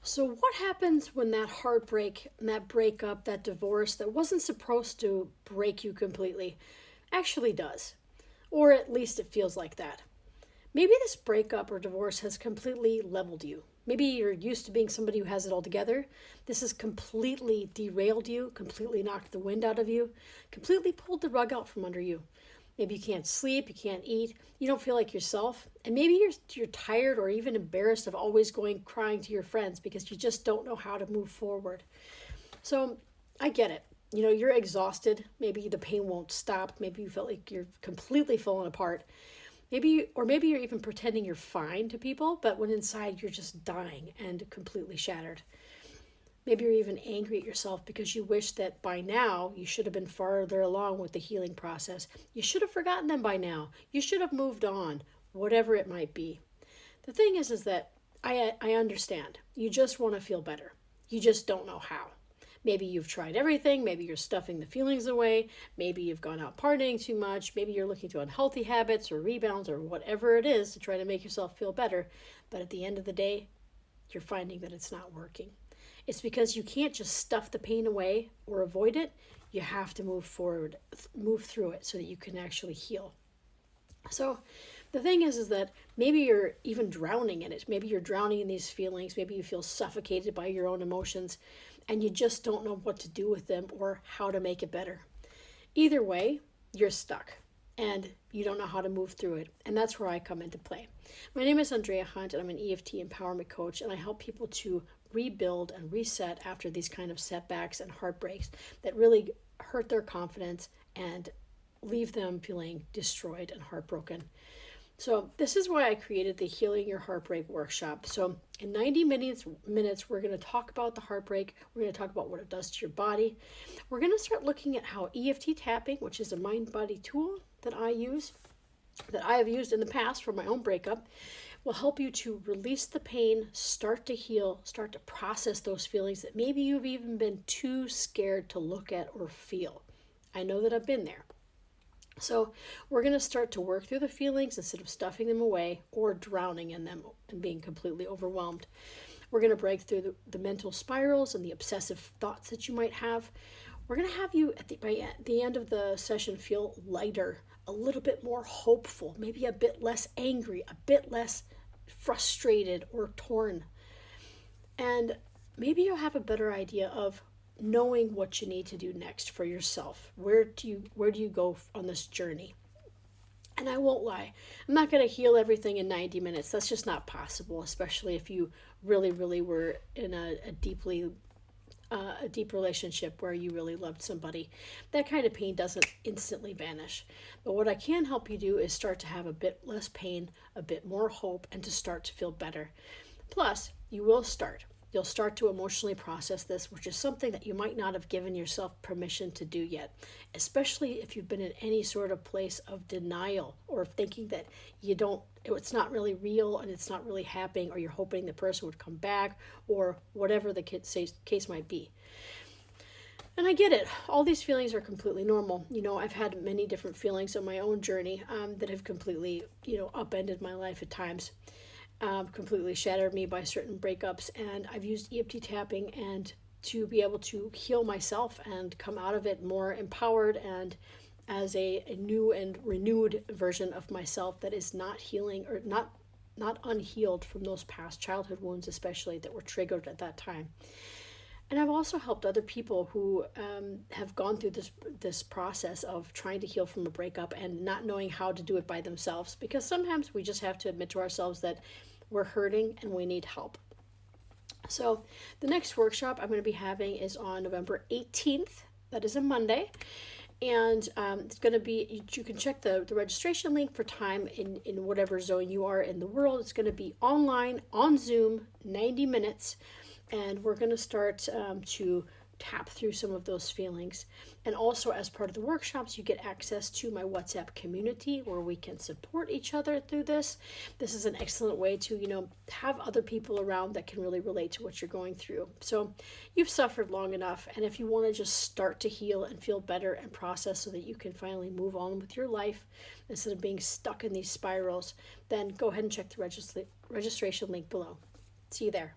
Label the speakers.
Speaker 1: So, what happens when that heartbreak and that breakup, that divorce that wasn't supposed to break you completely actually does? Or at least it feels like that. Maybe this breakup or divorce has completely leveled you. Maybe you're used to being somebody who has it all together. This has completely derailed you, completely knocked the wind out of you, completely pulled the rug out from under you. Maybe you can't sleep, you can't eat, you don't feel like yourself, and maybe you're tired or even embarrassed of always going crying to your friends because you just don't know how to move forward. So, I get it. You're exhausted. Maybe the pain won't stop. Maybe you feel like you're completely falling apart. Maybe you're even pretending you're fine to people, but when inside you're just dying and completely shattered. Maybe you're even angry at yourself because you wish that by now you should have been farther along with the healing process. You should have forgotten them by now. You should have moved on, whatever it might be. The thing is that I understand. You just want to feel better. You just don't know how. Maybe you've tried everything. Maybe you're stuffing the feelings away. Maybe you've gone out partying too much. Maybe you're looking to unhealthy habits or rebounds or whatever it is to try to make yourself feel better. But at the end of the day, you're finding that it's not working. It's because you can't just stuff the pain away or avoid it. You have to move forward, move through it so that you can actually heal. So the thing is that maybe you're even drowning in it. Maybe you're drowning in these feelings. Maybe you feel suffocated by your own emotions and you just don't know what to do with them or how to make it better. Either way, you're stuck and you don't know how to move through it. And that's where I come into play. My name is Andrea Hunt and I'm an EFT empowerment coach, and I help people to rebuild and reset after these kind of setbacks and heartbreaks that really hurt their confidence and leave them feeling destroyed and heartbroken. So this is why I created the Healing Your Heartbreak workshop. So in 90 minutes, we're going to talk about the heartbreak. We're going to talk about what it does to your body. We're going to start looking at how EFT tapping, which is a mind-body tool that I have used in the past for my own breakup, will help you to release the pain, start to heal, start to process those feelings that maybe you've even been too scared to look at or feel. I know that I've been there. So we're going to start to work through the feelings instead of stuffing them away or drowning in them and being completely overwhelmed. We're going to break through the mental spirals and the obsessive thoughts that you might have. We're going to have you by the end of the session feel lighter, a little bit more hopeful, maybe a bit less angry, a bit less frustrated or torn. And maybe you'll have a better idea of knowing what you need to do next for yourself. Where do you go on this journey? And I won't lie, I'm not going to heal everything in 90 minutes. That's just not possible, especially if you really, really were in a deep relationship where you really loved somebody. That kind of pain doesn't instantly vanish. But what I can help you do is start to have a bit less pain, a bit more hope, and to start to feel better. Plus, you'll start to emotionally process this, which is something that you might not have given yourself permission to do yet, especially if you've been in any sort of place of denial or thinking that it's not really real and it's not really happening, or you're hoping the person would come back, or whatever the case might be. And I get it. All these feelings are completely normal. I've had many different feelings on my own journey that have completely, upended my life at times. Completely shattered me by certain breakups, and I've used EFT tapping and to be able to heal myself and come out of it more empowered and as a new and renewed version of myself that is not healing or not unhealed from those past childhood wounds, especially that were triggered at that time. And I've also helped other people who have gone through this process of trying to heal from a breakup and not knowing how to do it by themselves, because sometimes we just have to admit to ourselves that we're hurting and we need help. So the next workshop I'm going to be having is on November 18th. That is a Monday. And it's going to be, you can check the registration link for time in whatever zone you are in the world. It's going to be online, on Zoom, 90 minutes. And we're going to start to tap through some of those feelings. And also, as part of the workshops, you get access to my WhatsApp community where we can support each other through this. This is an excellent way to, have other people around that can really relate to what you're going through. So you've suffered long enough, and if you want to just start to heal and feel better and process so that you can finally move on with your life instead of being stuck in these spirals, then go ahead and check the registration link below. See you there.